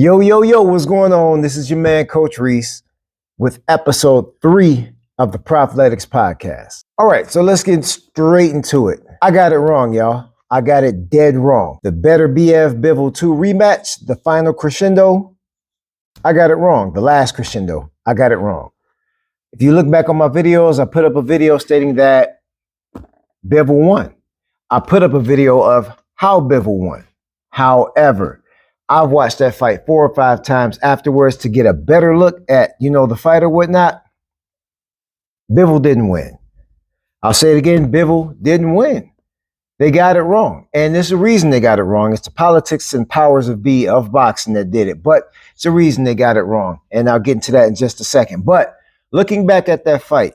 Yo, yo, yo, what's going on? This is your man, Coach Reese, with episode 3 of the Prophletics Podcast. All right, so let's get straight into it. I got it wrong, y'all. I got it dead wrong. The Beterbiev Bivol 2 rematch, the final crescendo, I got it wrong. The last crescendo, I got it wrong. If you look back on my videos, I put up a video stating that Bivol won. I put up a video of how Bivol won. However, I've watched that fight 4 or 5 times afterwards to get a better look at, the fight or whatnot. Bivol didn't win. I'll say it again, Bivol didn't win. They got it wrong. And there's a reason they got it wrong. It's the politics and powers of boxing that did it. But it's a reason they got it wrong. And I'll get into that in just a second. But looking back at that fight,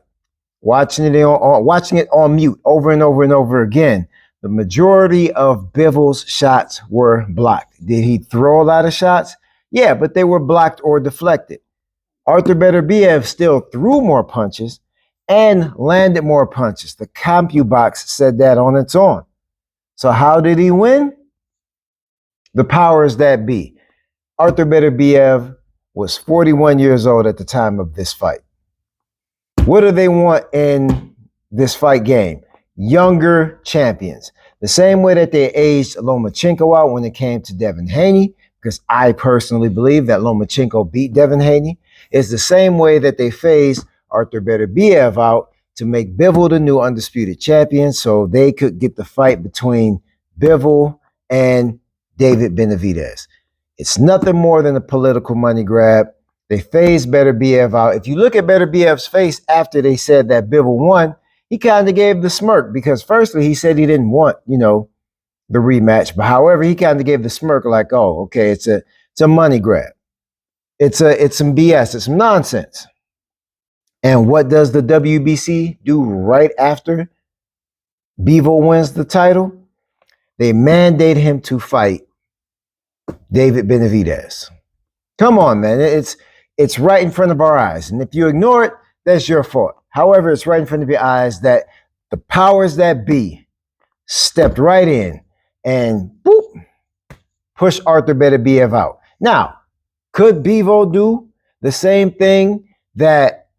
watching it on mute over and over and over again, the majority of Bivol's shots were blocked. Did he throw a lot of shots? Yeah, but they were blocked or deflected. Arthur Beterbiev still threw more punches and landed more punches. The CompuBox said that on its own. So how did he win? The powers that be. Arthur Beterbiev was 41 years old at the time of this fight. What do they want in this fight game? Younger champions. The same way that they aged Lomachenko out when it came to Devin Haney, because I personally believe that Lomachenko beat Devin Haney, is the same way that they phased Arthur Beterbiev out to make Bivol the new undisputed champion so they could get the fight between Bivol and David Benavidez. It's nothing more than a political money grab. They phased Beterbiev out. If you look at Beterbiev's face after they said that Bivol won, he kind of gave the smirk because firstly, he said he didn't want, the rematch. But however, he kind of gave the smirk like, oh, okay, it's a money grab. It's some BS. It's some nonsense. And what does the WBC do right after Bivol wins the title? They mandate him to fight David Benavidez. Come on, man. It's right in front of our eyes. And if you ignore it, that's your fault. However, it's right in front of your eyes that the powers that be stepped right in and boop, pushed Arthur Beterbiev out. Now, could Bivol do the same thing that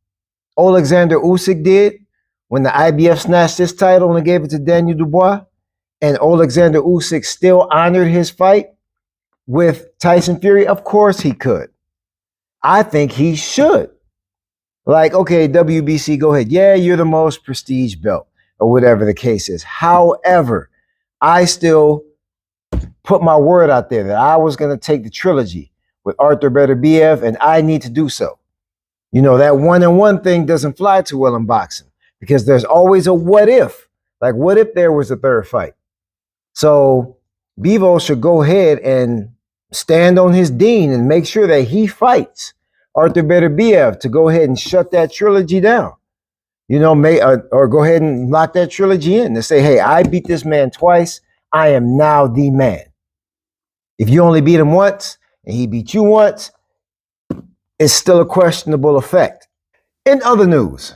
Alexander Usyk did when the IBF snatched his title and gave it to Daniel Dubois? And Alexander Usyk still honored his fight with Tyson Fury? Of course he could. I think he should. Like, okay, WBC, go ahead. Yeah, you're the most prestige belt or whatever the case is. However, I still put my word out there that I was going to take the trilogy with Arthur Beterbiev, and I need to do so. That one-on-one thing doesn't fly too well in boxing because there's always a what if. Like, what if there was a third fight? So Bivol should go ahead and stand on his dean and make sure that he fights Arthur Beterbiev to go ahead and shut that trilogy down. Or go ahead and lock that trilogy in and say, hey, I beat this man twice. I am now the man. If you only beat him once and he beat you once, it's still a questionable effect. In other news,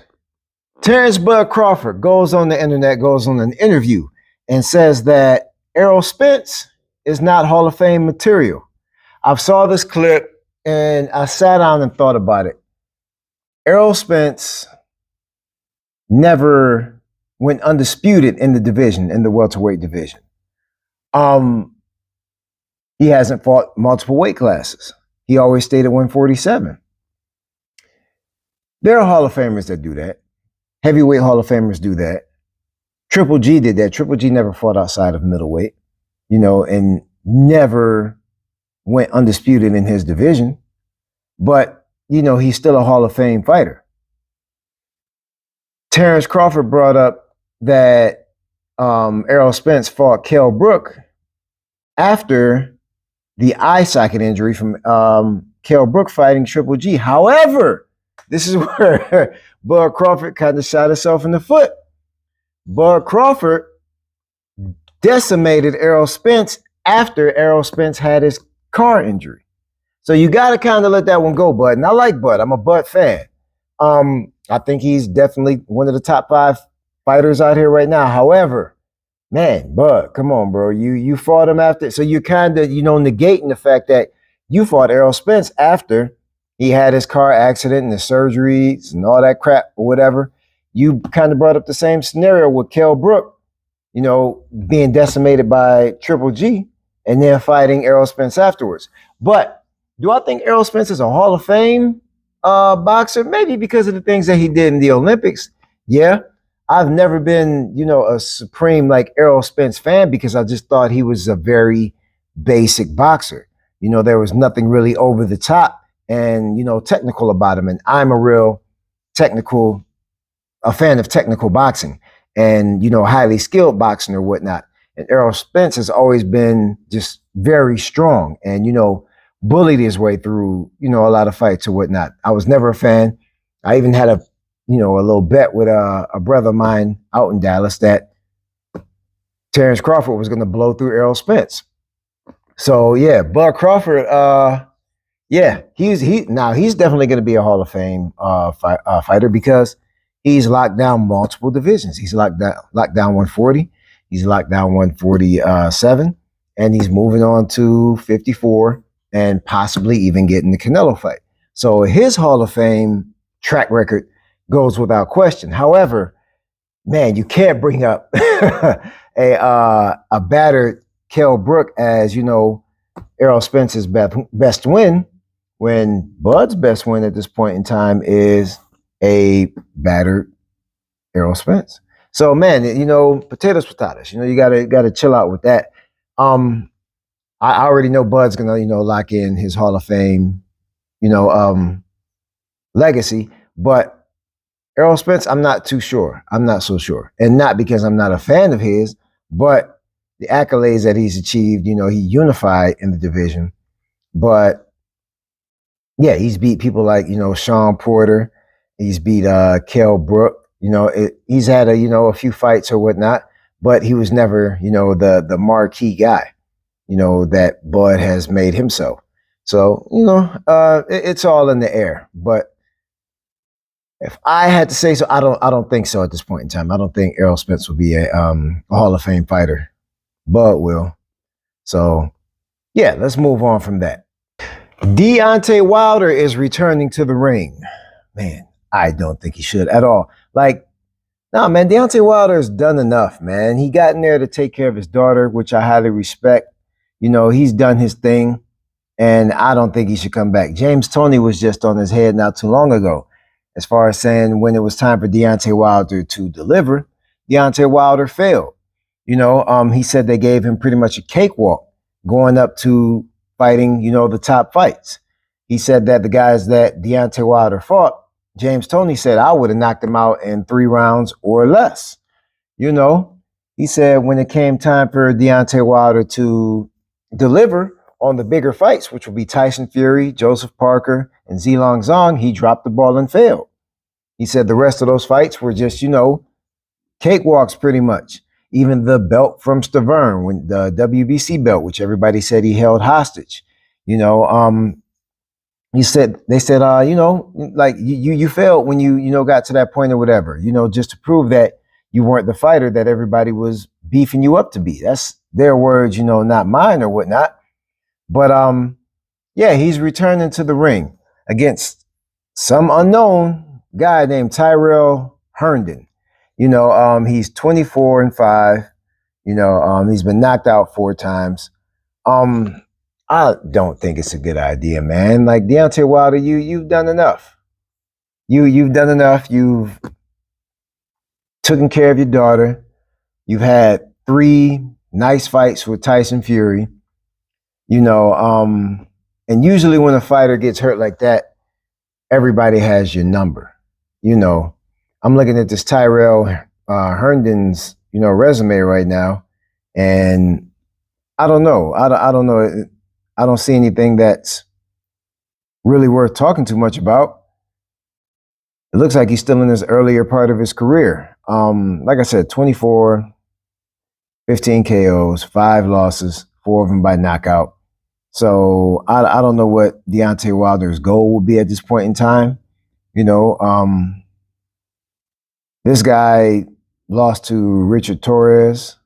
Terrence Bud Crawford goes on the internet, goes on an interview and says that Errol Spence is not Hall of Fame material. I saw this clip and I sat down and thought about it. Errol Spence never went undisputed in the division, in the welterweight division. He hasn't fought multiple weight classes. He always stayed at 147. There are Hall of Famers that do that. Heavyweight Hall of Famers do that. Triple G did that. Triple G never fought outside of middleweight, and never went undisputed in his division. But, he's still a Hall of Fame fighter. Terrence Crawford brought up that Errol Spence fought Kell Brook after the eye socket injury from Kell Brook fighting Triple G. However, this is where Bud Crawford kind of shot himself in the foot. Bud Crawford decimated Errol Spence after Errol Spence had his car injury. So you got to kind of let that one go, Bud. And I like Bud. I'm a Bud fan. I think he's definitely one of the top 5 fighters out here right now. However, man, Bud, come on, bro. You fought him after. So you're kind of, negating the fact that you fought Errol Spence after he had his car accident and the surgeries and all that crap or whatever. You kind of brought up the same scenario with Kell Brook, being decimated by Triple G and then fighting Errol Spence afterwards. But do I think Errol Spence is a Hall of Fame boxer? Maybe because of the things that he did in the Olympics. Yeah. I've never been, a supreme like Errol Spence fan because I just thought he was a very basic boxer. There was nothing really over the top and, technical about him. And I'm a fan of technical boxing and, highly skilled boxing or whatnot. And Errol Spence has always been just very strong and, bullied his way through, a lot of fights or whatnot. I was never a fan. I even had a little bet with a brother of mine out in Dallas that Terrence Crawford was going to blow through Errol Spence. So yeah, Bud Crawford, he's definitely going to be a Hall of Fame fighter because he's locked down multiple divisions. He's locked down 140. He's locked down 147, and he's moving on to 54 and possibly even getting the Canelo fight. So his Hall of Fame track record goes without question. However, man, you can't bring up a battered Kell Brook as, Errol Spence's best win when Bud's best win at this point in time is a battered Errol Spence. So, man, potatoes. You gotta chill out with that. I already know Bud's gonna, lock in his Hall of Fame, legacy, but Errol Spence, I'm not too sure. I'm not so sure. And not because I'm not a fan of his, but the accolades that he's achieved, he unified in the division. But yeah, he's beat people like, Sean Porter. He's beat Kell Brook. He's had a few fights or whatnot, but he was never, the marquee guy, that Bud has made himself. So, it's all in the air. But if I had to say so, I don't think so at this point in time. I don't think Errol Spence will be a Hall of Fame fighter. Bud will. So, yeah, let's move on from that. Deontay Wilder is returning to the ring. Man, I don't think he should at all. Man, Deontay Wilder has done enough, man. He got in there to take care of his daughter, which I highly respect. He's done his thing, and I don't think he should come back. James Toney was just on his head not too long ago as far as saying when it was time for Deontay Wilder to deliver, Deontay Wilder failed. He said they gave him pretty much a cakewalk going up to fighting, the top fights. He said that the guys that Deontay Wilder fought, James Toney said, I would have knocked him out in 3 rounds or less. He said when it came time for Deontay Wilder to deliver on the bigger fights, which would be Tyson Fury, Joseph Parker, and Zilong Zhang, he dropped the ball and failed. He said the rest of those fights were just, cakewalks pretty much. Even the belt from Stavern, when the WBC belt, which everybody said he held hostage. They said, you failed when you got to that point or whatever, just to prove that you weren't the fighter that everybody was beefing you up to be. That's their words, not mine or whatnot. But he's returning to the ring against some unknown guy named Tyrell Herndon. He's 24-5. He's been knocked out 4 times. I don't think it's a good idea, man. Like Deontay Wilder, you've done enough. You've done enough. You've taken care of your daughter. You've had 3 nice fights with Tyson Fury. And usually when a fighter gets hurt like that, everybody has your number. I'm looking at this Tyrell Herndon's, resume right now, and I don't know. I don't know. I don't see anything that's really worth talking too much about. It looks like he's still in this earlier part of his career. Like I said, 24, 15 KOs, 5 losses, 4 of them by knockout. So I don't know what Deontay Wilder's goal will be at this point in time. This guy lost to Richard Torres.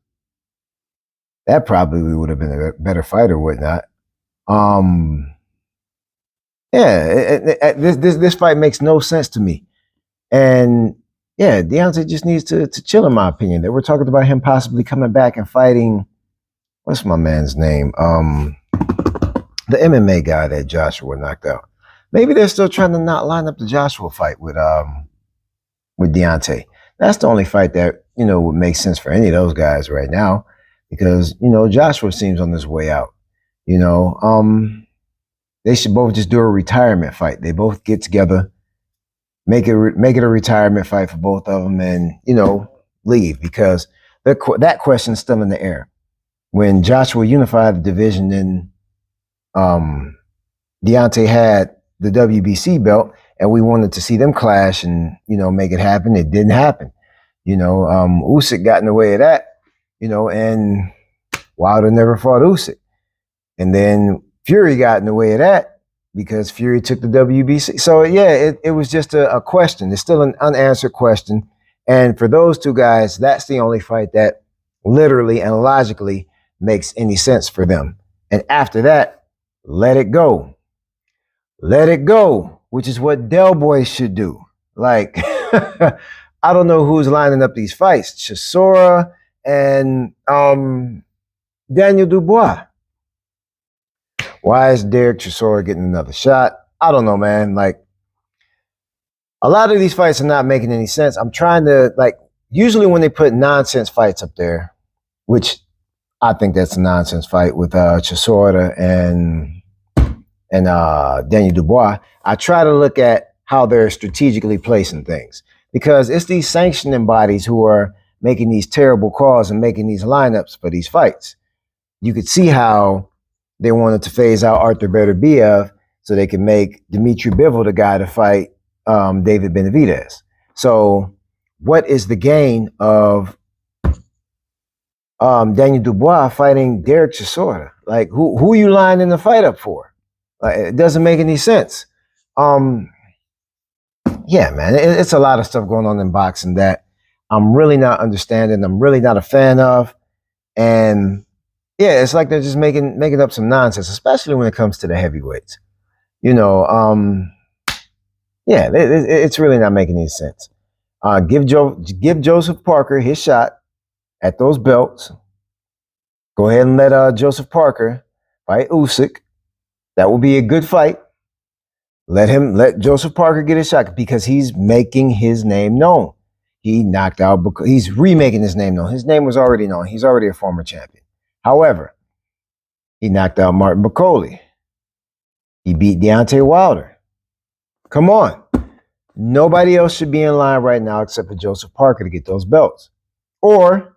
That probably would have been a better fight or whatnot. This fight makes no sense to me. And yeah, Deontay just needs to chill, in my opinion. They were talking about him possibly coming back and fighting. What's my man's name? The MMA guy that Joshua knocked out. Maybe they're still trying to not line up the Joshua fight with Deontay. That's the only fight that, would make sense for any of those guys right now, because, Joshua seems on his way out. They should both just do a retirement fight. They both get together, make it a retirement fight for both of them, and, leave, because that question's still in the air. When Joshua unified the division, then Deontay had the WBC belt, and we wanted to see them clash and, make it happen. It didn't happen. Usyk got in the way of that, and Wilder never fought Usyk. And then Fury got in the way of that because Fury took the WBC. So, yeah, it was just a question. It's still an unanswered question. And for those two guys, that's the only fight that literally and logically makes any sense for them. And after that, let it go. Let it go, which is what Del Boy should do. Like, I don't know who's lining up these fights. Chisora and Daniel Dubois. Why is Derek Chisora getting another shot? I don't know, man. Like, a lot of these fights are not making any sense. I'm trying to, usually when they put nonsense fights up there, which I think that's a nonsense fight with Chisora and Daniel Dubois, I try to look at how they're strategically placing things, because it's these sanctioning bodies who are making these terrible calls and making these lineups for these fights. You could see how they wanted to phase out Arthur Beterbiev so they could make Dimitri Bivol the guy to fight David Benavidez. So what is the gain of Daniel Dubois fighting Derek Chisora? Like, who are you lining the fight up for? It doesn't make any sense. Yeah, man, it's a lot of stuff going on in boxing that I'm really not understanding. I'm really not a fan of. And yeah, it's like they're just making up some nonsense, especially when it comes to the heavyweights. Yeah, it's really not making any sense. Give Joseph Parker his shot at those belts. Go ahead and let Joseph Parker fight Usyk. That will be a good fight. Let Joseph Parker get his shot, because he's making his name known. He's remaking his name known. His name was already known. He's already a former champion. However, he knocked out Martin Bakole. He beat Deontay Wilder. Come on. Nobody else should be in line right now except for Joseph Parker to get those belts. Or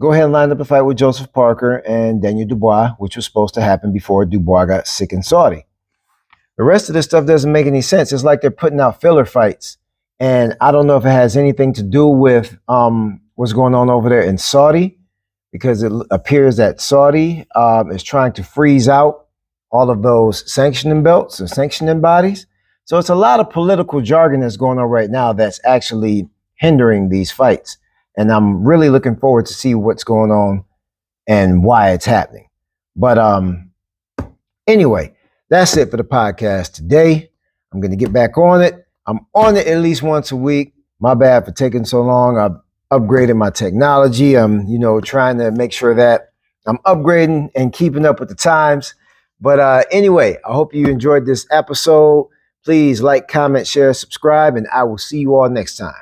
go ahead and line up a fight with Joseph Parker and Daniel Dubois, which was supposed to happen before Dubois got sick in Saudi. The rest of this stuff doesn't make any sense. It's like they're putting out filler fights. And I don't know if it has anything to do with what's going on over there in Saudi, because it appears that Saudi is trying to freeze out all of those sanctioning belts and sanctioning bodies. So it's a lot of political jargon that's going on right now that's actually hindering these fights. And I'm really looking forward to see what's going on and why it's happening. But anyway, that's it for the podcast today. I'm going to get back on it. I'm on it at least once a week. My bad for taking so long. I've upgraded my technology. I'm, trying to make sure that I'm upgrading and keeping up with the times. But anyway, I hope you enjoyed this episode. Please like, comment, share, subscribe, and I will see you all next time.